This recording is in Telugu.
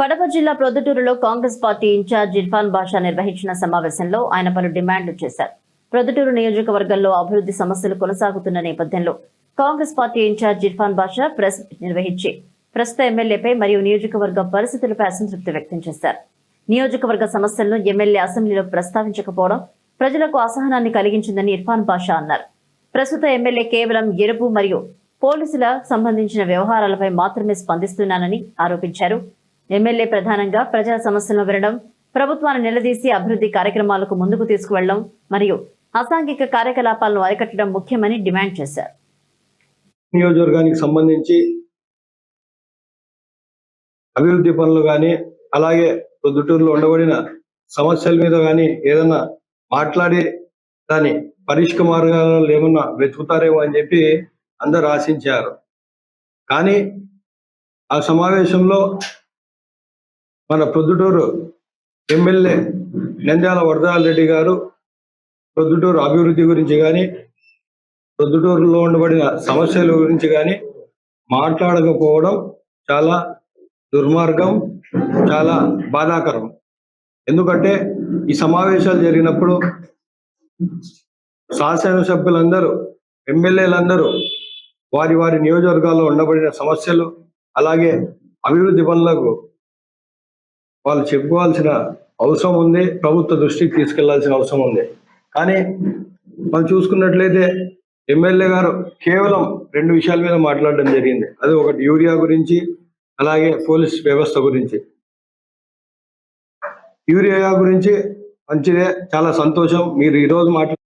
కడప జిల్లా ప్రొద్దుటూరులో కాంగ్రెస్ పార్టీ ఇన్ఛార్జ్ ఇర్ఫాన్ బాషా నిర్వహించిన సమావేశంలో ఆయన పలు డిమాండ్లు చేశారు. ప్రొద్దుటూరు నియోజకవర్గంలో అభివృద్ధి సమస్యలు కొనసాగుతున్న నేపథ్యంలో కాంగ్రెస్ పార్టీ ఇన్ఛార్జ్ ఇర్ఫాన్ బాషా ప్రెస్ నిర్వహించి ప్రస్తుత ఎమ్మెల్యేపై మరియు నియోజకవర్గ పరిస్థితులపై అసంతృప్తి వ్యక్తం చేశారు. నియోజకవర్గ సమస్యలను ఎమ్మెల్యే అసెంబ్లీలో ప్రస్తావించకపోవడం ప్రజలకు అసహనాన్ని కలిగించిందని ఇర్ఫాన్ బాషా అన్నారు. ప్రస్తుత ఎమ్మెల్యే కేవలం ఎరుపు మరియు పోలీసుల సంబంధించిన వ్యవహారాలపై మాత్రమే స్పందిస్తున్నానని ఆరోపించారు. ఎమ్మెల్యే ప్రధానంగా ప్రజా సమస్యలను వినడం, ప్రభుత్వాన్ని నిలదీసి అభివృద్ధి కార్యక్రమాలకు ముందుకు తీసుకువెళ్లడం మరియు అసాంఘిక కార్యకలాపాలను అరికట్టడం ముఖ్యమని డిమాండ్ చేశారు. నియోజకవర్గానికి సంబంధించి అభివృద్ధి పనులు కానీ అలాగే ప్రొద్దుటూరులో ఉండబడిన సమస్యల మీద కానీ ఏదన్నా మాట్లాడి దాని పరిష్కార మార్గాలు ఏమన్నా వెతుకుతారేమో అని చెప్పి అందరు ఆశించారు. కానీ ఆ సమావేశంలో మన ప్రొద్దుటూరు ఎమ్మెల్యే నంద్యాల వరదరాజ రెడ్డి గారు ప్రొద్దుటూరు అభివృద్ధి గురించి కానీ ప్రొద్దుటూరులో ఉండబడిన సమస్యల గురించి కానీ మాట్లాడకపోవడం చాలా దుర్మార్గం, చాలా బాధాకరం. ఎందుకంటే ఈ సమావేశాలు జరిగినప్పుడు శాసనసభ్యులందరూ, ఎమ్మెల్యేలందరూ వారి వారి నియోజకవర్గాల్లో ఉండబడిన సమస్యలు అలాగే అభివృద్ధి పనులకు వాళ్ళు చెప్పుకోవాల్సిన అవసరం ఉంది, ప్రభుత్వ దృష్టికి తీసుకెళ్లాల్సిన అవసరం ఉంది. కానీ మనం చూసుకున్నట్లయితే ఎమ్మెల్యే గారు కేవలం 2 విషయాల మీద మాట్లాడడం జరిగింది. అది ఒకటి యూరియా గురించి, అలాగే పోలీస్ వ్యవస్థ గురించి. యూరియా గురించి మంచిదే, చాలా సంతోషం. మీరు ఈరోజు